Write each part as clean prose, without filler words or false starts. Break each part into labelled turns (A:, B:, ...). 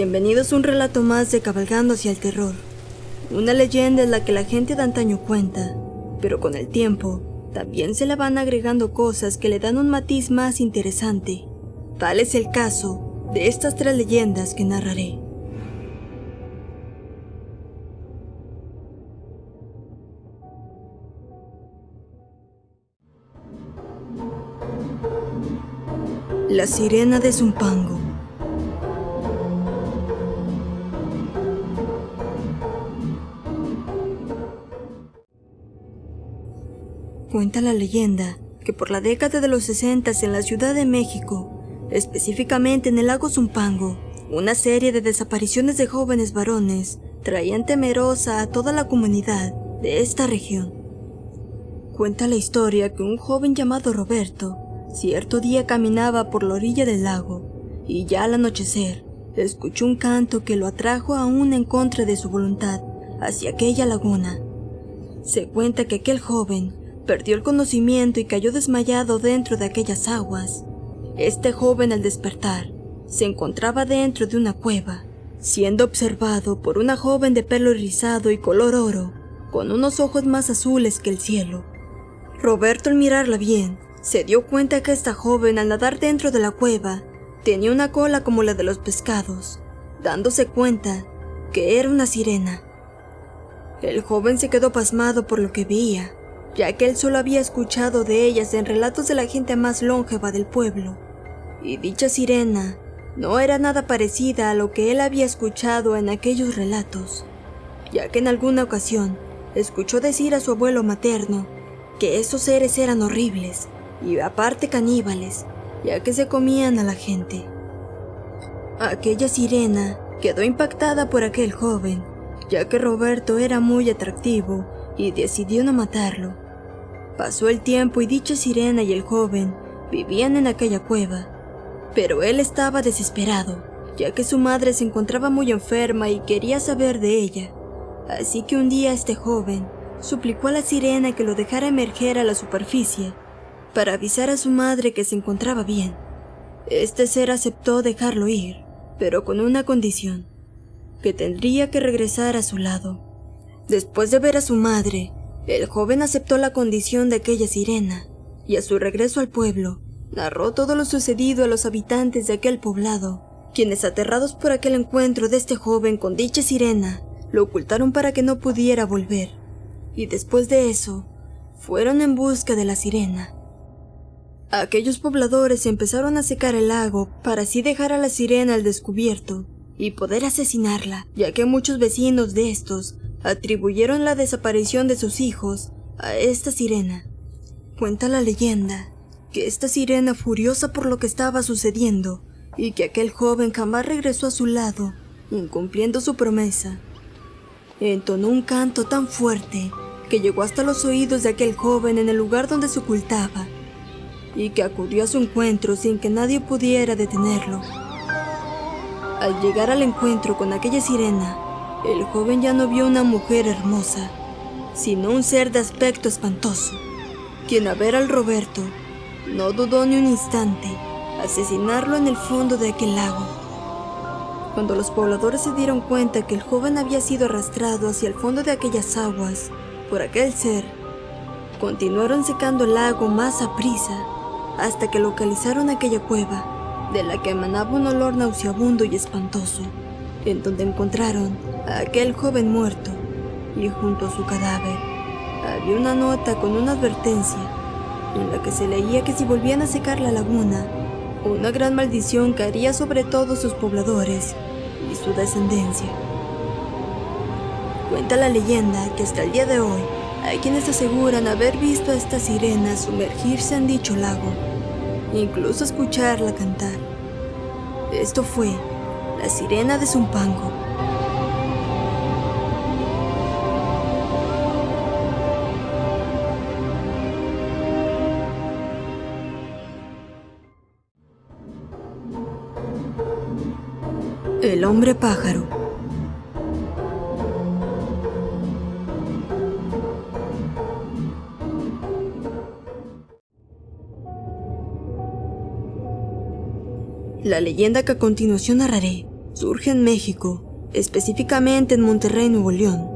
A: Bienvenidos a un relato más de Cabalgando hacia el terror. Una leyenda es la que la gente de antaño cuenta, pero con el tiempo también se le van agregando cosas que le dan un matiz más interesante. Tal es el caso de estas 3 leyendas que narraré. La sirena de Zumpango. Cuenta la leyenda que por la década de los 60 en la Ciudad de México, específicamente en el lago Zumpango, una serie de desapariciones de jóvenes varones traían temerosa a toda la comunidad de esta región. Cuenta la historia que un joven llamado Roberto cierto día caminaba por la orilla del lago y ya al anochecer escuchó un canto que lo atrajo aún en contra de su voluntad hacia aquella laguna. Se cuenta que aquel joven perdió el conocimiento y cayó desmayado dentro de aquellas aguas. Este joven al despertar se encontraba dentro de una cueva, siendo observado por una joven de pelo rizado y color oro, con unos ojos más azules que el cielo. Roberto, al mirarla bien, se dio cuenta que esta joven al nadar dentro de la cueva tenía una cola como la de los pescados, dándose cuenta que era una sirena. El joven se quedó pasmado por lo que veía, ya que él solo había escuchado de ellas en relatos de la gente más longeva del pueblo, y dicha sirena no era nada parecida a lo que él había escuchado en aquellos relatos, ya que en alguna ocasión escuchó decir a su abuelo materno que esos seres eran horribles y aparte caníbales, ya que se comían a la gente. Aquella sirena quedó impactada por aquel joven, ya que Roberto era muy atractivo y decidió no matarlo. Pasó el tiempo y dicha sirena y el joven vivían en aquella cueva, pero él estaba desesperado, ya que su madre se encontraba muy enferma y quería saber de ella. Así que un día este joven suplicó a la sirena que lo dejara emerger a la superficie para avisar a su madre que se encontraba bien. Este ser aceptó dejarlo ir, pero con una condición, que tendría que regresar a su lado. Después de ver a su madre, el joven aceptó la condición de aquella sirena, y a su regreso al pueblo, narró todo lo sucedido a los habitantes de aquel poblado, quienes aterrados por aquel encuentro de este joven con dicha sirena, lo ocultaron para que no pudiera volver, y después de eso, fueron en busca de la sirena. Aquellos pobladores empezaron a secar el lago para así dejar a la sirena al descubierto y poder asesinarla, ya que muchos vecinos de estos atribuyeron la desaparición de sus hijos a esta sirena. Cuenta la leyenda que esta sirena, furiosa por lo que estaba sucediendo y que aquel joven jamás regresó a su lado, incumpliendo su promesa, entonó un canto tan fuerte que llegó hasta los oídos de aquel joven en el lugar donde se ocultaba, y que acudió a su encuentro sin que nadie pudiera detenerlo. Al llegar al encuentro con aquella sirena, el joven ya no vio una mujer hermosa, sino un ser de aspecto espantoso, quien al ver al Roberto, no dudó ni un instante asesinarlo en el fondo de aquel lago. Cuando los pobladores se dieron cuenta que el joven había sido arrastrado hacia el fondo de aquellas aguas por aquel ser, continuaron secando el lago más aprisa hasta que localizaron aquella cueva, de la que emanaba un olor nauseabundo y espantoso, en donde encontraron a aquel joven muerto, y junto a su cadáver había una nota con una advertencia en la que se leía que si volvían a secar la laguna, una gran maldición caería sobre todos sus pobladores y su descendencia. Cuenta la leyenda que hasta el día de hoy hay quienes aseguran haber visto a esta sirena sumergirse en dicho lago, incluso escucharla cantar. Esto fue la sirena de Zumpango. El hombre pájaro. La leyenda que a continuación narraré surge en México, específicamente en Monterrey, Nuevo León.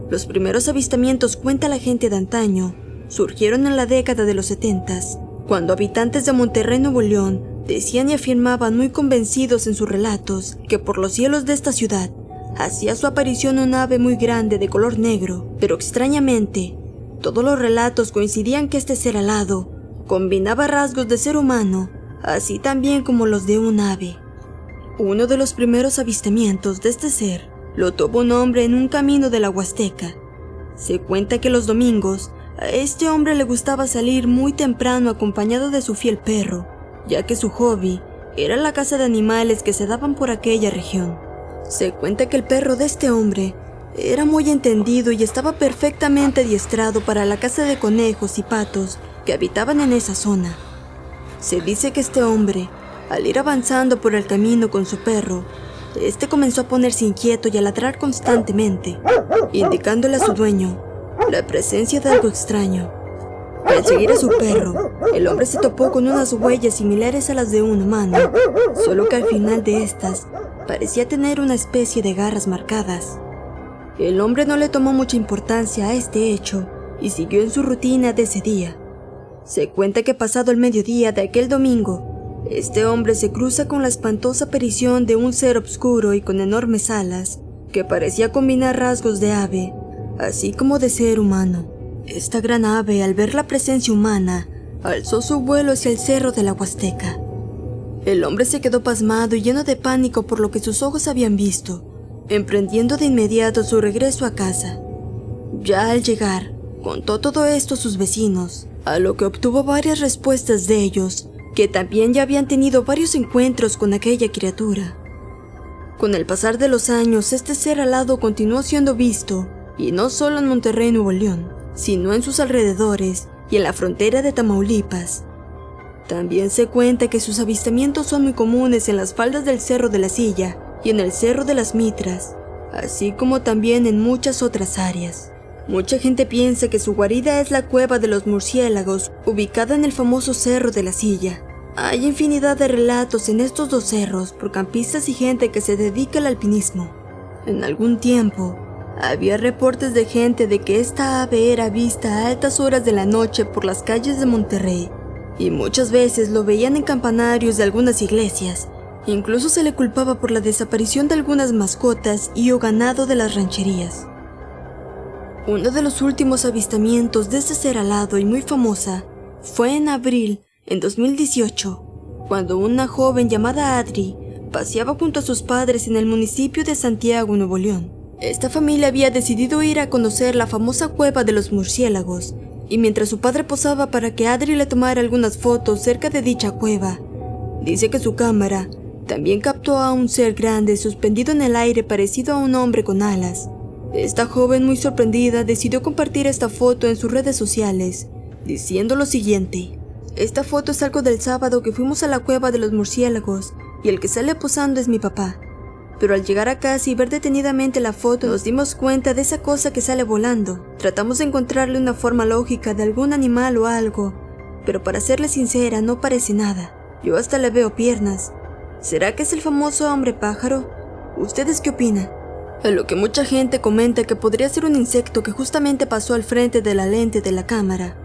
A: Los primeros avistamientos, cuenta la gente de antaño, surgieron en la década de los 70s, cuando habitantes de Monterrey, Nuevo León, decían y afirmaban muy convencidos en sus relatos que por los cielos de esta ciudad hacía su aparición un ave muy grande de color negro, pero extrañamente, todos los relatos coincidían que este ser alado combinaba rasgos de ser humano, así también como los de un ave. Uno de los primeros avistamientos de este ser lo tuvo un hombre en un camino de la Huasteca. Se cuenta que los domingos a este hombre le gustaba salir muy temprano acompañado de su fiel perro, ya que su hobby era la caza de animales que se daban por aquella región. Se cuenta que el perro de este hombre era muy entendido y estaba perfectamente adiestrado para la caza de conejos y patos que habitaban en esa zona. Se dice que este hombre, al ir avanzando por el camino con su perro, este comenzó a ponerse inquieto y a ladrar constantemente, indicándole a su dueño la presencia de algo extraño. Al seguir a su perro, el hombre se topó con unas huellas similares a las de un humano, solo que al final de estas parecía tener una especie de garras marcadas. El hombre no le tomó mucha importancia a este hecho y siguió en su rutina de ese día. Se cuenta que pasado el mediodía de aquel domingo, este hombre se cruza con la espantosa aparición de un ser oscuro y con enormes alas, que parecía combinar rasgos de ave, así como de ser humano. Esta gran ave, al ver la presencia humana, alzó su vuelo hacia el cerro de la Huasteca. El hombre se quedó pasmado y lleno de pánico por lo que sus ojos habían visto, emprendiendo de inmediato su regreso a casa. Ya al llegar, contó todo esto a sus vecinos, a lo que obtuvo varias respuestas de ellos, que también ya habían tenido varios encuentros con aquella criatura. Con el pasar de los años, este ser alado continuó siendo visto, y no solo en Monterrey, Nuevo León, sino en sus alrededores y en la frontera de Tamaulipas. También se cuenta que sus avistamientos son muy comunes en las faldas del Cerro de la Silla y en el Cerro de las Mitras, así como también en muchas otras áreas. Mucha gente piensa que su guarida es la cueva de los murciélagos, ubicada en el famoso Cerro de la Silla. Hay infinidad de relatos en estos dos cerros por campistas y gente que se dedica al alpinismo. En algún tiempo, había reportes de gente de que esta ave era vista a altas horas de la noche por las calles de Monterrey, y muchas veces lo veían en campanarios de algunas iglesias. Incluso se le culpaba por la desaparición de algunas mascotas y o ganado de las rancherías. Uno de los últimos avistamientos de este ser alado y muy famosa fue en abril en 2018, cuando una joven llamada Adri paseaba junto a sus padres en el municipio de Santiago, Nuevo León. Esta familia había decidido ir a conocer la famosa cueva de los murciélagos, y mientras su padre posaba para que Adri le tomara algunas fotos cerca de dicha cueva, dice que su cámara también captó a un ser grande suspendido en el aire parecido a un hombre con alas. Esta joven, muy sorprendida, decidió compartir esta foto en sus redes sociales, diciendo lo siguiente: "Esta foto es algo del sábado que fuimos a la cueva de los murciélagos y el que sale posando es mi papá. Pero al llegar a casa y ver detenidamente la foto nos dimos cuenta de esa cosa que sale volando. Tratamos de encontrarle una forma lógica de algún animal o algo, pero para serle sincera no parece nada. Yo hasta le veo piernas. ¿Será que es el famoso hombre pájaro? ¿Ustedes qué opinan?". A lo que mucha gente comenta que podría ser un insecto que justamente pasó al frente de la lente de la cámara,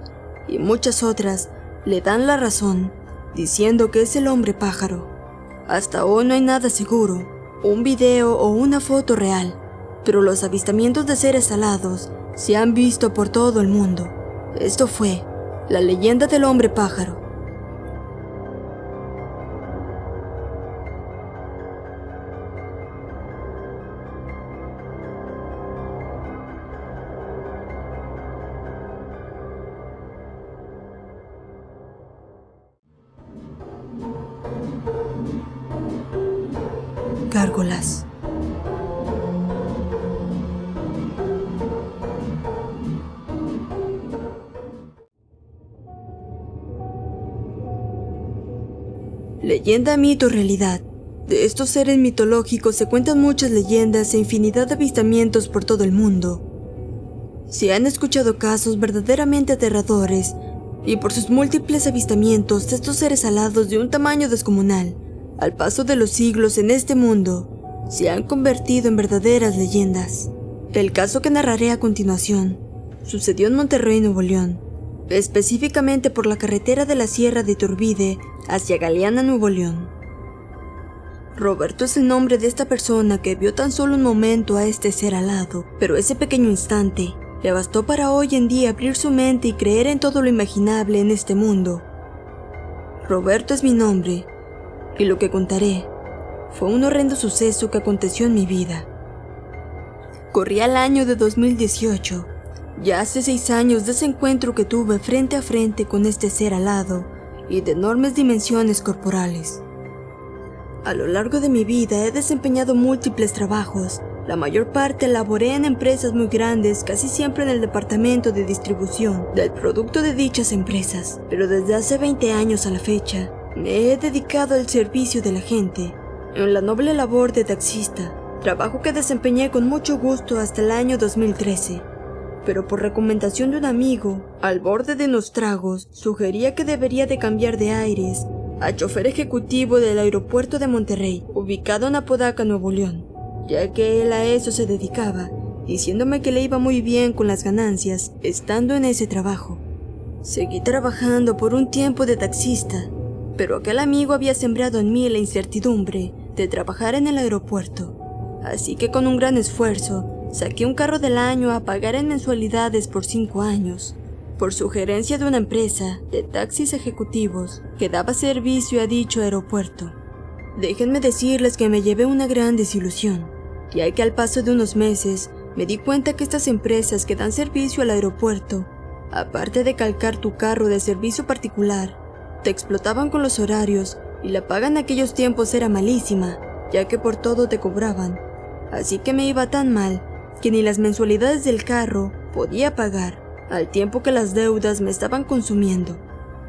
A: y muchas otras le dan la razón, diciendo que es el hombre pájaro. Hasta hoy no hay nada seguro, un video o una foto real, pero los avistamientos de seres alados se han visto por todo el mundo. Esto fue la leyenda del hombre pájaro. Gárgolas. Leyenda, mito, realidad. De estos seres mitológicos se cuentan muchas leyendas e infinidad de avistamientos por todo el mundo. Se han escuchado casos verdaderamente aterradores, y por sus múltiples avistamientos de estos seres alados de un tamaño descomunal, al paso de los siglos en este mundo, se han convertido en verdaderas leyendas. El caso que narraré a continuación sucedió en Monterrey, Nuevo León, específicamente por la carretera de la Sierra de Iturbide hacia Galeana, Nuevo León. Roberto es el nombre de esta persona que vio tan solo un momento a este ser alado, pero ese pequeño instante le bastó para hoy en día abrir su mente y creer en todo lo imaginable en este mundo. Roberto es mi nombre, y lo que contaré fue un horrendo suceso que aconteció en mi vida. Corría el año de 2018, ya hace 6 años de ese encuentro que tuve frente a frente con este ser alado y de enormes dimensiones corporales. A lo largo de mi vida he desempeñado múltiples trabajos. La mayor parte laboré en empresas muy grandes, casi siempre en el departamento de distribución del producto de dichas empresas. Pero desde hace 20 años a la fecha, me he dedicado al servicio de la gente, en la noble labor de taxista, trabajo que desempeñé con mucho gusto hasta el año 2013. Pero por recomendación de un amigo, al borde de unos tragos, sugería que debería de cambiar de aires a chofer ejecutivo del aeropuerto de Monterrey, ubicado en Apodaca, Nuevo León, ya que él a eso se dedicaba, diciéndome que le iba muy bien con las ganancias estando en ese trabajo. Seguí trabajando por un tiempo de taxista, pero aquel amigo había sembrado en mí la incertidumbre de trabajar en el aeropuerto, así que con un gran esfuerzo saqué un carro del año a pagar en mensualidades por 5 años. Por sugerencia de una empresa de taxis ejecutivos que daba servicio a dicho aeropuerto. Déjenme decirles que me llevé una gran desilusión, ya que al paso de unos meses me di cuenta que estas empresas que dan servicio al aeropuerto, aparte de calcar tu carro de servicio particular, te explotaban con los horarios y la paga en aquellos tiempos era malísima, ya que por todo te cobraban. Así que me iba tan mal que ni las mensualidades del carro podía pagar, al tiempo que las deudas me estaban consumiendo.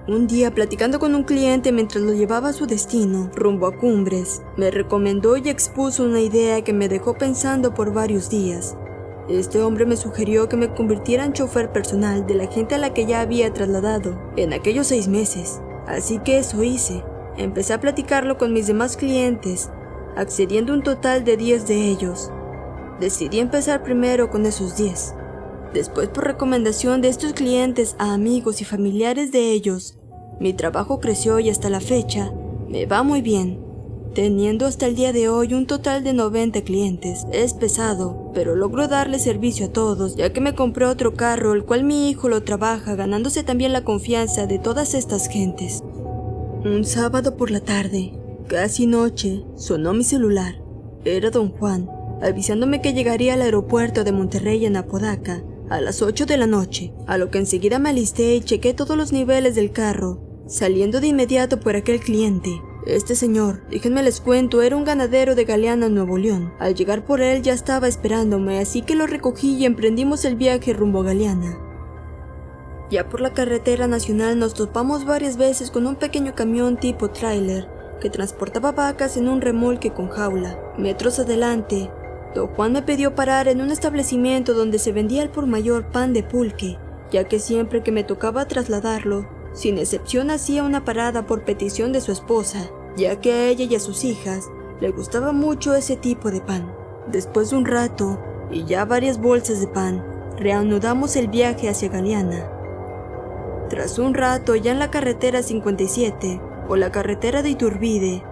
A: Un día, platicando con un cliente mientras lo llevaba a su destino, rumbo a Cumbres, me recomendó y expuso una idea que me dejó pensando por varios días. Este hombre me sugirió que me convirtiera en chofer personal de la gente a la que ya había trasladado en aquellos 6 meses. Así que eso hice. Empecé a platicarlo con mis demás clientes, accediendo a un total de 10 de ellos. Decidí empezar primero con esos 10. Después, por recomendación de estos clientes a amigos y familiares de ellos, mi trabajo creció y hasta la fecha me va muy bien, teniendo hasta el día de hoy un total de 90 clientes. Es pesado, pero logro darle servicio a todos, ya que me compré otro carro, el cual mi hijo lo trabaja, ganándose también la confianza de todas estas gentes. Un sábado por la tarde, casi noche, sonó mi celular. Era don Juan, avisándome que llegaría al aeropuerto de Monterrey en Apodaca a las 8 de la noche, a lo que enseguida me alisté y chequé todos los niveles del carro, saliendo de inmediato por aquel cliente. Este señor, déjenme les cuento, era un ganadero de Galeana, Nuevo León. Al llegar por él ya estaba esperándome, así que lo recogí y emprendimos el viaje rumbo a Galeana. Ya por la carretera nacional nos topamos varias veces con un pequeño camión tipo tráiler que transportaba vacas en un remolque con jaula. Metros adelante, don Juan me pidió parar en un establecimiento donde se vendía al por mayor pan de pulque, ya que siempre que me tocaba trasladarlo, sin excepción hacía una parada por petición de su esposa, ya que a ella y a sus hijas le gustaba mucho ese tipo de pan. Después de un rato, y ya varias bolsas de pan, reanudamos el viaje hacia Galeana. Tras un rato, ya en la carretera 57, o la carretera de Iturbide,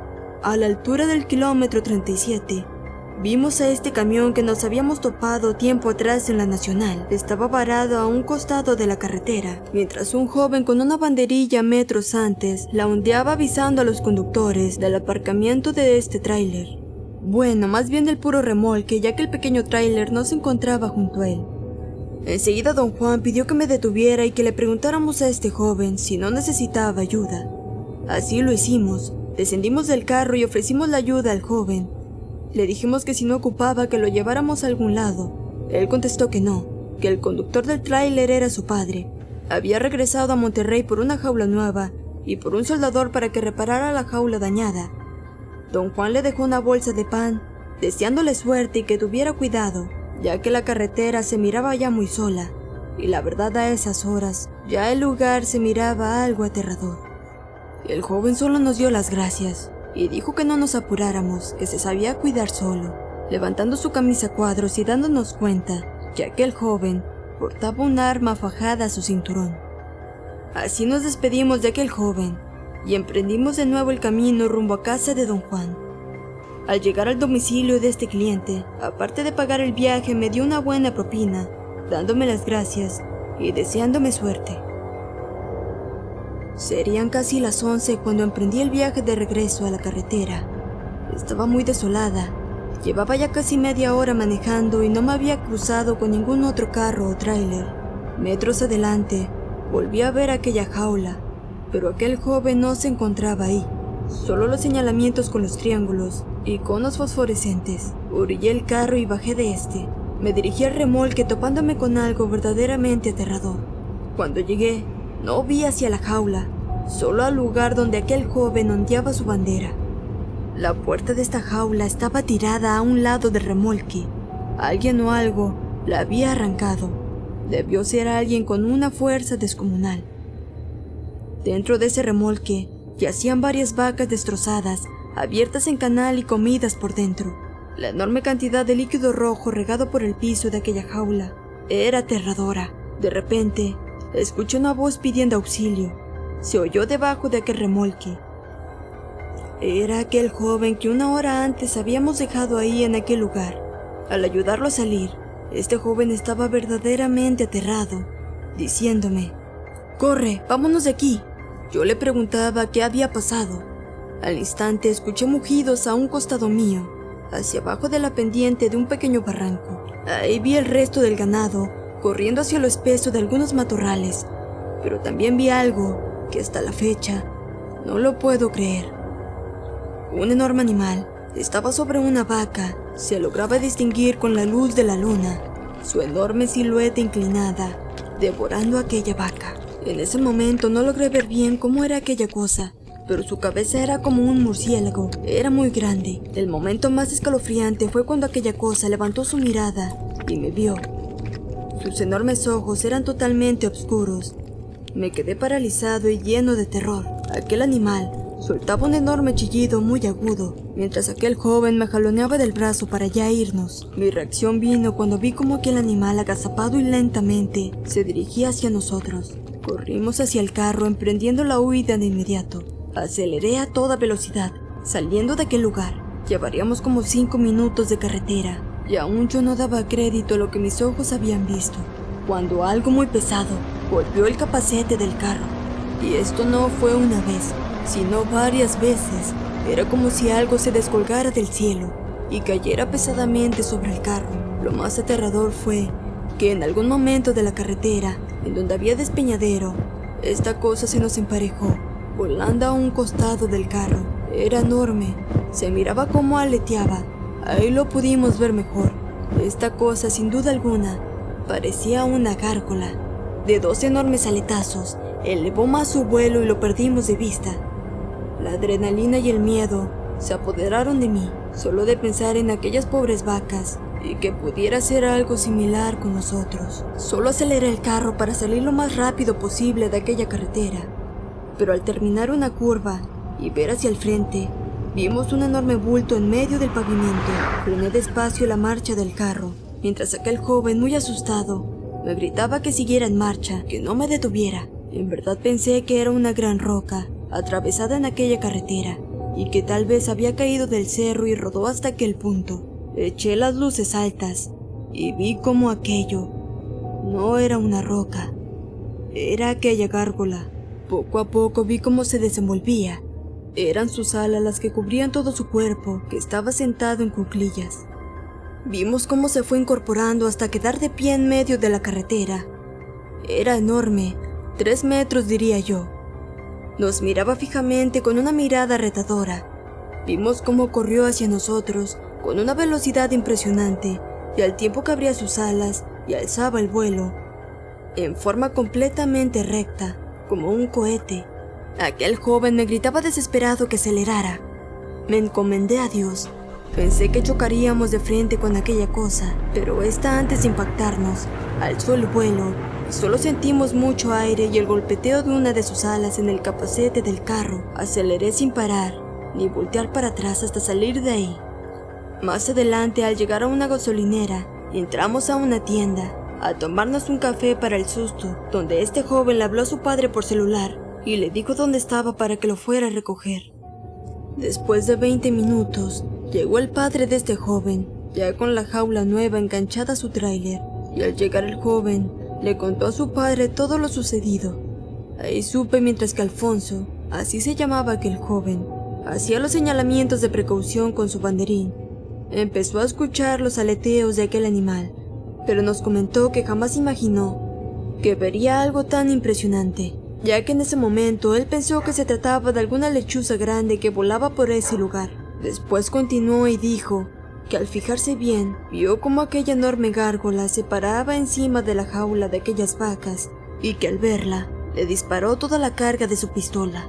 A: a la altura del kilómetro 37, vimos a este camión que nos habíamos topado tiempo atrás en la Nacional. Estaba varado a un costado de la carretera, mientras un joven con una banderilla metros antes la ondeaba avisando a los conductores del aparcamiento de este tráiler. Bueno, más bien del puro remolque, ya que el pequeño tráiler no se encontraba junto a él. Enseguida don Juan pidió que me detuviera y que le preguntáramos a este joven si no necesitaba ayuda. Así lo hicimos. Descendimos del carro y ofrecimos la ayuda al joven. Le dijimos que si no ocupaba que lo lleváramos a algún lado. Él contestó que no, que el conductor del tráiler era su padre. Había regresado a Monterrey por una jaula nueva y por un soldador para que reparara la jaula dañada. Don Juan le dejó una bolsa de pan, deseándole suerte y que tuviera cuidado, ya que la carretera se miraba ya muy sola, y la verdad a esas horas ya el lugar se miraba algo aterrador. El joven solo nos dio las gracias, y dijo que no nos apuráramos, que se sabía cuidar solo, levantando su camisa a cuadros y dándonos cuenta que aquel joven portaba un arma fajada a su cinturón. Así nos despedimos de aquel joven y emprendimos de nuevo el camino rumbo a casa de don Juan. Al llegar al domicilio de este cliente, aparte de pagar el viaje, me dio una buena propina, dándome las gracias y deseándome suerte. Serían casi las 11 cuando emprendí el viaje de regreso a la carretera. Estaba muy desolada. Llevaba ya casi media hora manejando y no me había cruzado con ningún otro carro o tráiler. Metros adelante, volví a ver aquella jaula, pero aquel joven no se encontraba ahí. Solo los señalamientos con los triángulos y conos fosforescentes. Orillé el carro y bajé de este. Me dirigí al remolque topándome con algo verdaderamente aterrador. Cuando llegué, no vi hacia la jaula, solo al lugar donde aquel joven ondeaba su bandera. La puerta de esta jaula estaba tirada a un lado del remolque. Alguien o algo la había arrancado. Debió ser alguien con una fuerza descomunal. Dentro de ese remolque yacían varias vacas destrozadas, abiertas en canal y comidas por dentro. La enorme cantidad de líquido rojo regado por el piso de aquella jaula era aterradora. De repente, escuché una voz pidiendo auxilio. Se oyó debajo de aquel remolque. Era aquel joven que una hora antes habíamos dejado ahí en aquel lugar. Al ayudarlo a salir, este joven estaba verdaderamente aterrado, diciéndome: «¡Corre, vámonos de aquí!». Yo le preguntaba qué había pasado. Al instante escuché mugidos a un costado mío, hacia abajo de la pendiente de un pequeño barranco. Ahí vi el resto del ganado corriendo hacia lo espeso de algunos matorrales, pero también vi algo que hasta la fecha no lo puedo creer. Un enorme animal estaba sobre una vaca. Se lograba distinguir con la luz de la luna su enorme silueta inclinada, devorando a aquella vaca. En ese momento no logré ver bien cómo era aquella cosa, pero su cabeza era como un murciélago, era muy grande. El momento más escalofriante fue cuando aquella cosa levantó su mirada y me vio. Sus enormes ojos eran totalmente oscuros. Me quedé paralizado y lleno de terror. Aquel animal soltaba un enorme chillido muy agudo, mientras aquel joven me jaloneaba del brazo para ya irnos. Mi reacción vino cuando vi cómo aquel animal, agazapado y lentamente, se dirigía hacia nosotros. Corrimos hacia el carro, emprendiendo la huida de inmediato. Aceleré a toda velocidad, saliendo de aquel lugar. Llevaríamos como 5 minutos de carretera, y aún yo no daba crédito a lo que mis ojos habían visto, cuando algo muy pesado golpeó el capacete del carro. Y esto no fue una vez, sino varias veces. Era como si algo se descolgara del cielo y cayera pesadamente sobre el carro. Lo más aterrador fue que en algún momento de la carretera, en donde había despeñadero, esta cosa se nos emparejó, volando a un costado del carro. Era enorme, se miraba como aleteaba. Ahí lo pudimos ver mejor. Esta cosa, sin duda alguna, parecía una gárgola. De 2 enormes aletazos, elevó más su vuelo y lo perdimos de vista. La adrenalina y el miedo se apoderaron de mí, solo de pensar en aquellas pobres vacas y que pudiera ser algo similar con nosotros. Solo aceleré el carro para salir lo más rápido posible de aquella carretera. Pero al terminar una curva y ver hacia el frente, vimos un enorme bulto en medio del pavimento. Frené despacio la marcha del carro, mientras aquel joven, muy asustado, me gritaba que siguiera en marcha, que no me detuviera. En verdad pensé que era una gran roca atravesada en aquella carretera y que tal vez había caído del cerro y rodó hasta aquel punto. Eché las luces altas y vi como aquello no era una roca, era aquella gárgola. Poco a poco vi cómo se desenvolvía. Eran sus alas las que cubrían todo su cuerpo, que estaba sentado en cuclillas. Vimos cómo se fue incorporando hasta quedar de pie en medio de la carretera. Era enorme, 3 metros diría yo. Nos miraba fijamente con una mirada retadora. Vimos cómo corrió hacia nosotros con una velocidad impresionante, y al tiempo que abría sus alas y alzaba el vuelo, en forma completamente recta, como un cohete. Aquel joven me gritaba desesperado que acelerara. Me encomendé a Dios. Pensé que chocaríamos de frente con aquella cosa, pero esta, antes de impactarnos, alzó el vuelo y solo sentimos mucho aire y el golpeteo de una de sus alas en el capacete del carro. Aceleré sin parar ni voltear para atrás hasta salir de ahí. Más adelante, al llegar a una gasolinera, entramos a una tienda a tomarnos un café para el susto, donde este joven le habló a su padre por celular y le dijo dónde estaba para que lo fuera a recoger. Después de 20 minutos, llegó el padre de este joven, ya con la jaula nueva enganchada a su tráiler, y al llegar el joven, le contó a su padre todo lo sucedido. Ahí supe mientras que Alfonso, así se llamaba aquel joven, hacía los señalamientos de precaución con su banderín. Empezó a escuchar los aleteos de aquel animal, pero nos comentó que jamás imaginó que vería algo tan impresionante, ya que en ese momento él pensó que se trataba de alguna lechuza grande que volaba por ese lugar. Después continuó y dijo que al fijarse bien, vio como aquella enorme gárgola se paraba encima de la jaula de aquellas vacas y que al verla, le disparó toda la carga de su pistola,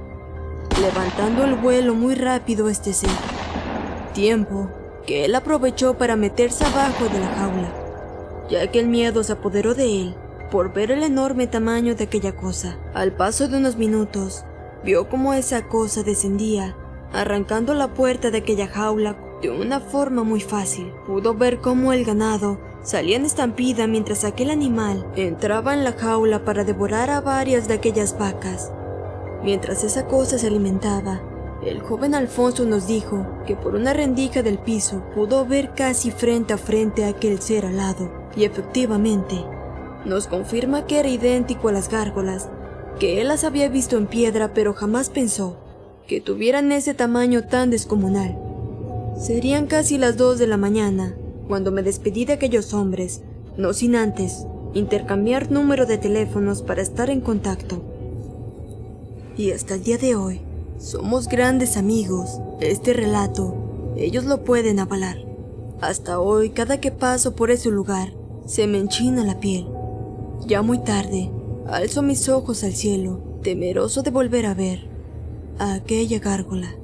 A: levantando el vuelo muy rápido tiempo que él aprovechó para meterse abajo de la jaula, ya que el miedo se apoderó de él por ver el enorme tamaño de aquella cosa. Al paso de unos minutos, vio cómo esa cosa descendía, arrancando la puerta de aquella jaula de una forma muy fácil. Pudo ver cómo el ganado salía en estampida mientras aquel animal entraba en la jaula para devorar a varias de aquellas vacas. Mientras esa cosa se alimentaba, el joven Alfonso nos dijo que por una rendija del piso pudo ver casi frente a frente a aquel ser alado, y efectivamente, nos confirma que era idéntico a las gárgolas, que él las había visto en piedra pero jamás pensó que tuvieran ese tamaño tan descomunal. Serían casi las 2 de la mañana cuando me despedí de aquellos hombres, no sin antes intercambiar número de teléfonos para estar en contacto. Y hasta el día de hoy, somos grandes amigos. Este relato, ellos lo pueden avalar. Hasta hoy, cada que paso por ese lugar, se me enchina la piel. Ya muy tarde, alzo mis ojos al cielo, temeroso de volver a ver a aquella gárgola.